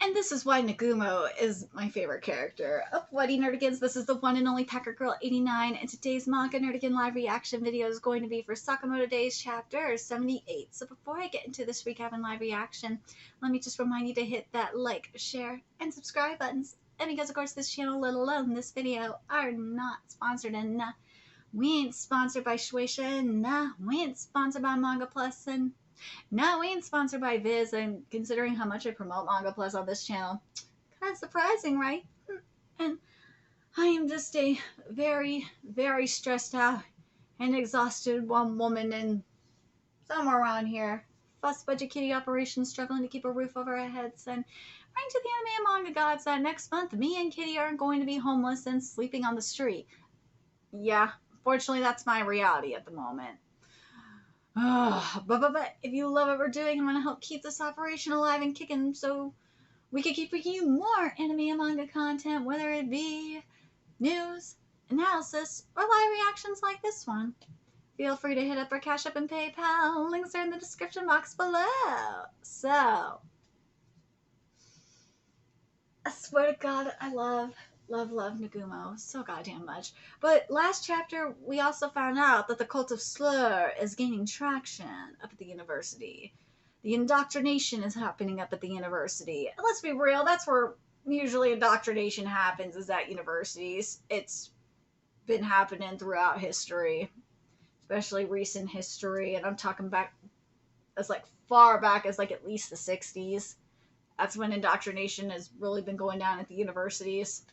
And this is why Nagumo is my favorite character. Bloody Nerdigans, this is the one and only Packer Girl 89, and today's Manga Nerdigan live reaction video is going to be for Sakamoto Days chapter 78. So before I get into this recap and live reaction, let me just remind you to hit that like, share, and subscribe buttons. And because of course this channel, let alone this video, are not sponsored, and we ain't sponsored by Shueisha, and we ain't sponsored by Manga Plus, and no, we ain't sponsored by Viz, and considering how much I promote Manga Plus on this channel, kind of surprising, right? And I am just a very, very stressed out and exhausted one woman in somewhere around here. Fuss budget kitty operation, struggling to keep a roof over our heads, and praying to the anime and manga gods that next month me and Kitty aren't going to be homeless and sleeping on the street. Yeah, fortunately that's my reality at the moment. But if you love what we're doing and want to help keep this operation alive and kicking so we can keep bringing you more anime and manga content, whether it be news, analysis, or live reactions like this one, feel free to hit up our Cash App and PayPal. Links are in the description box below. So, I swear to God, I love Nagumo so goddamn much. But last chapter, we also found out that the cult of Slur is gaining traction up at the university. The indoctrination is happening up at the university. And let's be real, that's where usually indoctrination happens, is at universities. It's been happening throughout history, especially recent history, and I'm talking back as like far back as like at least the 60s. That's when indoctrination has really been going down at the universities.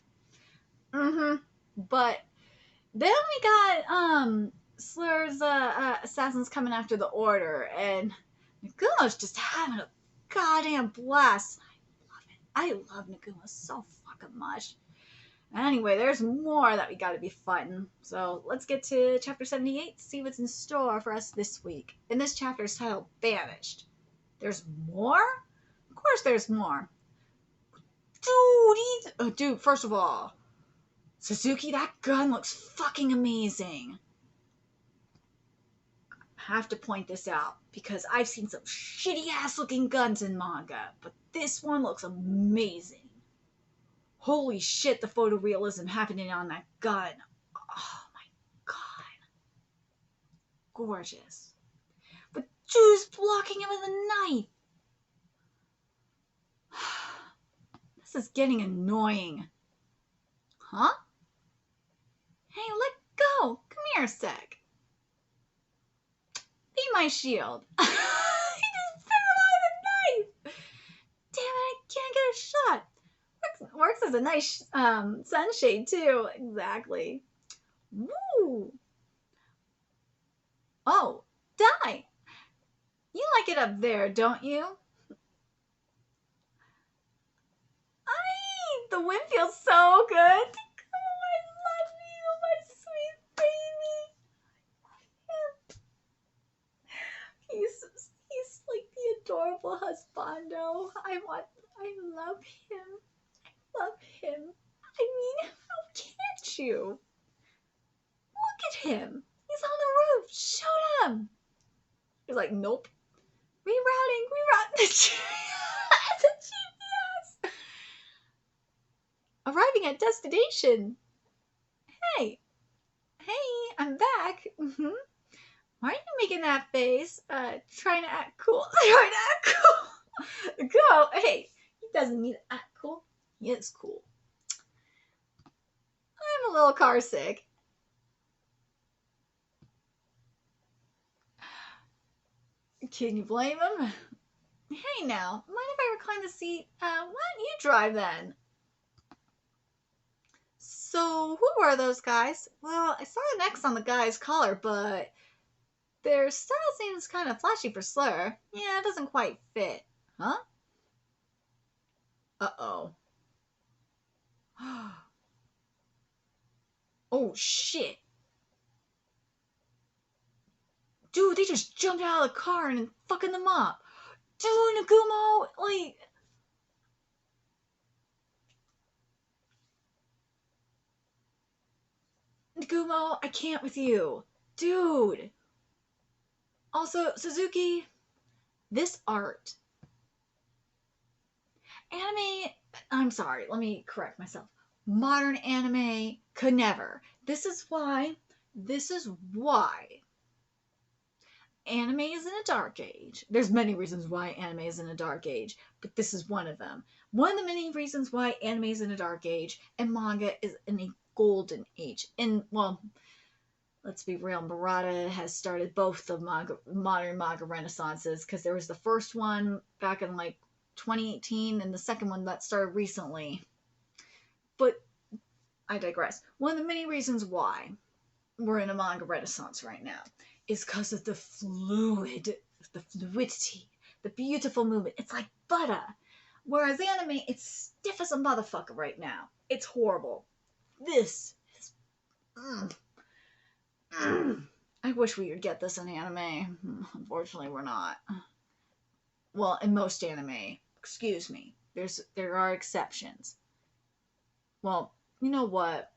But then we got Slur's assassins coming after the order, and Nagumo's just having a goddamn blast. I love Nagumo so fucking much. Anyway, there's more that we gotta be fighting. So let's get to chapter 78 to see what's in store for us this week. And this chapter is titled Banished. There's more? Of course there's more. Dude, first of all, Suzuki, that gun looks fucking amazing. I have to point this out because I've seen some shitty ass looking guns in manga, but this one looks amazing. Holy shit, the photorealism happening on that gun. Oh my god. Gorgeous. But dude's blocking him with a knife. This is getting annoying. Huh? Hey, let go. Come here a sec. Be my shield. He just bit him out with a knife. Damn it, I can't get a shot. Works as a nice sunshade too. Exactly. Woo. Oh, die. You like it up there, don't you? The wind feels so good. Oh, I love you, my sweet baby. He's like the adorable husbando. I love him. I love him. I mean, how can't you? Look at him. He's on the roof. Shoot him. He's like, nope. Rerouting the GPS. Arriving at destination. Hey, I'm back. Why are you making that face? Trying to act cool. Trying to act cool. Go. Hey, he doesn't need to act cool. He is cool. I'm a little car sick. Can you blame him? Hey now, mind if I recline the seat? Why don't you drive then? So, who are those guys? Well, I saw an X on the guy's collar, but their style seems kind of flashy for Slur. Yeah, it doesn't quite fit. Huh? Uh-oh. Oh, shit. Dude, they just jumped out of the car and fucking them up. Dude, Nagumo, like... Nagumo, I can't with you. Dude. Also, Suzuki, this art. Anime I'm sorry, let me correct myself. Modern anime could never. This is why anime is in a dark age. There's many reasons why anime is in a dark age, but this is one of them. One of the many reasons why anime is in a dark age and manga is in a golden age. And, well, let's be real, Murata has started both the modern manga renaissances, because there was the first one back in like 2018 and the second one that started recently. But I digress. One of the many reasons why we're in a manga renaissance right now is because of the fluidity, the beautiful movement. It's like butter. Whereas anime, it's stiff as a motherfucker right now. It's horrible. This is... I wish we would get this in anime. Unfortunately, we're not. Well, in most anime. Excuse me. There are exceptions. Well, you know what?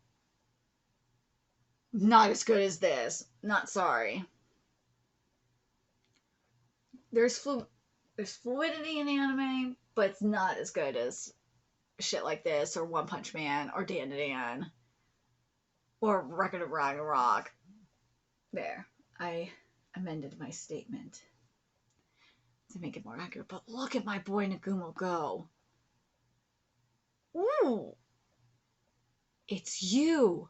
Not as good as this. Not sorry. There's fluidity in anime, but it's not as good as shit like this, or One Punch Man, or Dan to Dan, or Record of Ragnarok. There. I amended my statement to make it more accurate, but look at my boy Nagumo go. Ooh! It's you!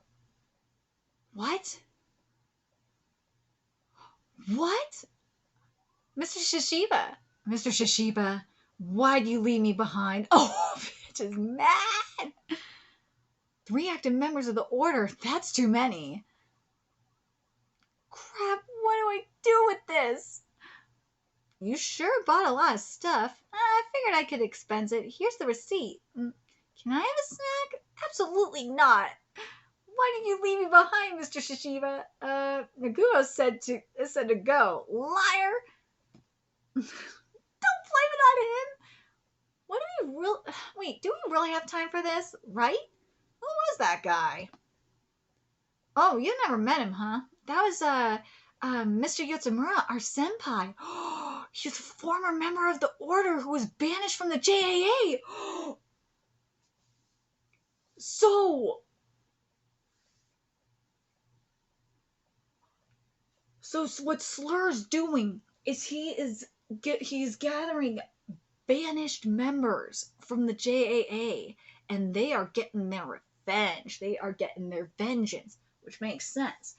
What? What? Mr. Shishiba, why do you leave me behind? Oh, bitch is mad! 3 active members of the Order, that's too many. Crap, what do I do with this? You sure bought a lot of stuff. I figured I could expense it. Here's the receipt. Can I have a snack? Absolutely not. Why did you leave me behind, Mr. Shishiba? Nagumo said to go. Liar! Don't blame it on him. Wait, do we really have time for this? Right? Who was that guy? Oh, you never met him, huh? That was, Mr. Yotsumura, our senpai. He's a former member of the Order who was banished from the JAA. So what Slur's doing is he's gathering banished members from the JAA, and they are getting their revenge. They are getting their vengeance, which makes sense.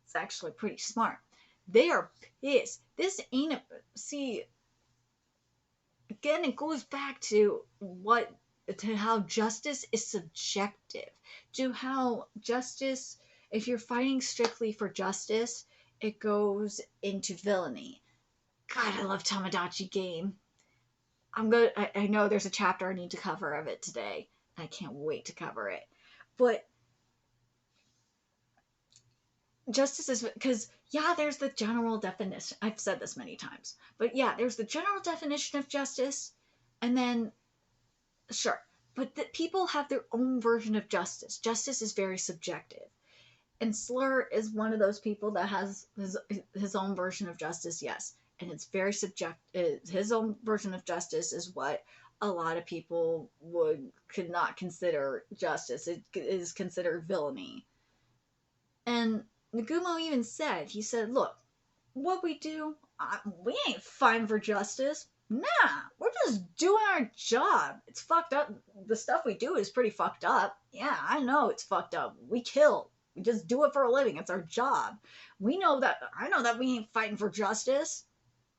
It's actually pretty smart. They are pissed. This ain't a... See, again, it goes back to how justice is subjective. To how justice, if you're fighting strictly for justice, it goes into villainy. God, I love Tomodachi Game. I know there's a chapter I need to cover of it today. I can't wait to cover it. But justice is... Because, yeah, there's the general definition. I've said this many times. But, yeah, there's the general definition of justice. And then, sure. But people have their own version of justice. Justice is very subjective. And Slur is one of those people that has his own version of justice, yes. And it's very subjective. His own version of justice is what a lot of people could not consider justice. It is considered villainy. And Nagumo even said, he said, look, what we do, we ain't fighting for justice. Nah, we're just doing our job. It's fucked up. The stuff we do is pretty fucked up. Yeah, I know it's fucked up. We kill. We just do it for a living. It's our job. I know that we ain't fighting for justice.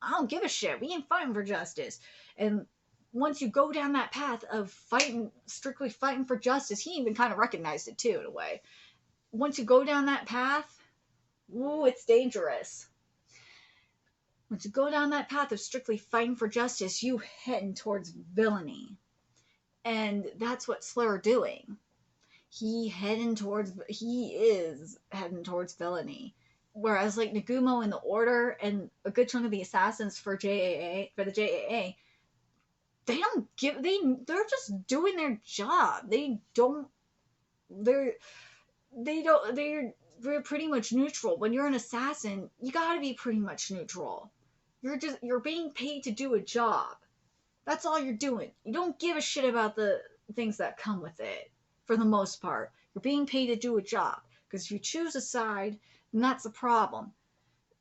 I don't give a shit. We ain't fighting for justice. And once you go down that path of strictly fighting for justice, he even kind of recognized it too, in a way. Once you go down that path, ooh, it's dangerous. Once you go down that path of strictly fighting for justice, you heading towards villainy. And that's what Slur doing. He is heading towards villainy. Whereas like Nagumo and the Order and a good chunk of the assassins for the JAA, they're just doing their job. They're pretty much neutral. When you're an assassin, you gotta be pretty much neutral. You're being paid to do a job. That's all you're doing. You don't give a shit about the things that come with it. For the most part, you're being paid to do a job, because if you choose a side, then that's a problem.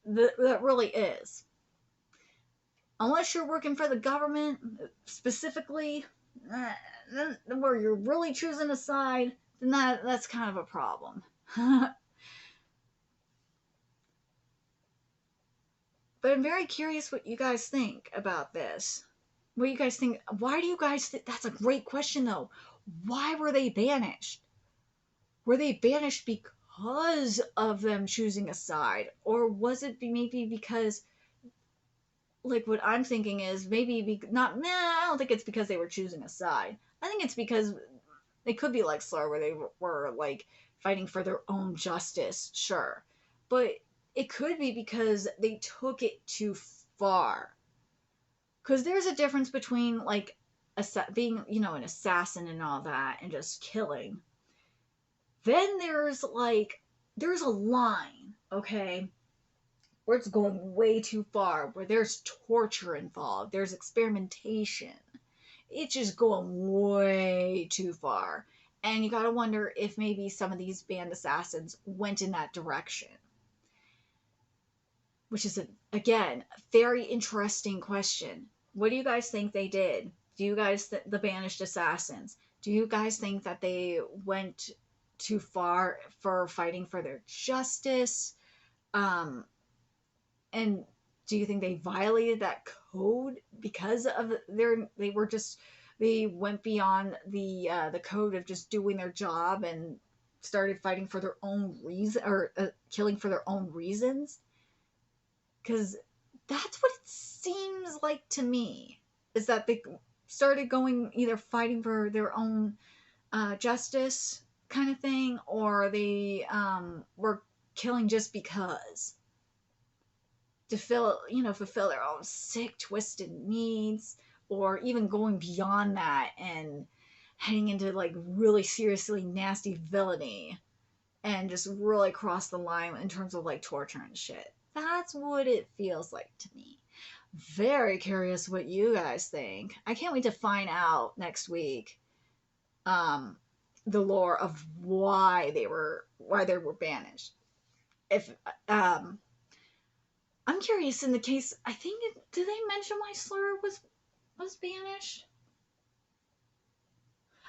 That really is. Unless you're working for the government specifically, where you're really choosing a side, then that's kind of a problem. But I'm very curious what you guys think about this. What you guys think? Why do you guys think? That's a great question, though. Why were they banished? Were they banished because of them choosing a side? Or was it maybe because, like, what I'm thinking is maybe not, nah, I don't think it's because they were choosing a side. I think it's because they could be like Slur, where they were, like, fighting for their own justice, sure. But it could be because they took it too far. Because there's a difference between, like, being, an assassin and all that, and just killing. Then there's a line, okay, where it's going way too far, where there's torture involved, there's experimentation. It's just going way too far. And you gotta wonder if maybe some of these banned assassins went in that direction. Which is, again, a very interesting question. What do you guys think they did? Do you guys, the banished assassins, do you guys think that they went too far for fighting for their justice? And do you think they violated that code because of they went beyond the code of just doing their job and started fighting for their own reason, or killing for their own reasons? Because that's what it seems like to me, is that they started going, either fighting for their own justice kind of thing, or they were killing just because, to fulfill their own sick, twisted needs, or even going beyond that and heading into, like, really seriously nasty villainy and just really cross the line in terms of, like, torture and shit. That's what it feels like to me. Very curious what you guys think. I can't wait to find out next week the lore of why they were banished. If I'm curious, in the case, I think, did they mention why Slur was banished?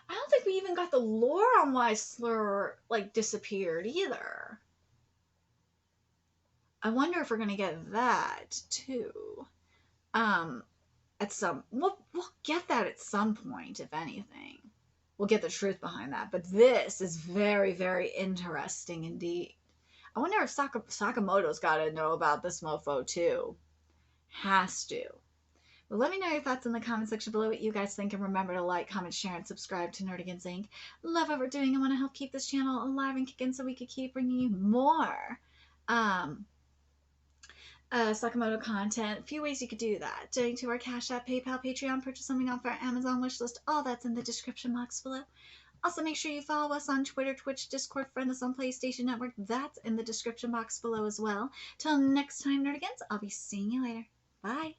I don't think we even got the lore on why Slur, like, disappeared either. I wonder if we're gonna get that too. We'll get that at some point, if anything. We'll get the truth behind that. But this is very, very interesting indeed. I wonder if Sakamoto's got to know about this mofo too. Has to. Well, let me know your thoughts in the comment section below, what you guys think, and remember to like, comment, share, and subscribe to Nerdigans Inc. Love what we're doing and want to help keep this channel alive and kicking so we could keep bringing you more Sakamoto content. A few ways you could do that: donate to our Cash App, PayPal, Patreon, purchase something off our Amazon wishlist. All that's in the description box below. Also, make sure you follow us on Twitter, Twitch, Discord, friend us on PlayStation Network. That's in the description box below as well. Till next time, Nerdigans, I'll be seeing you later. Bye.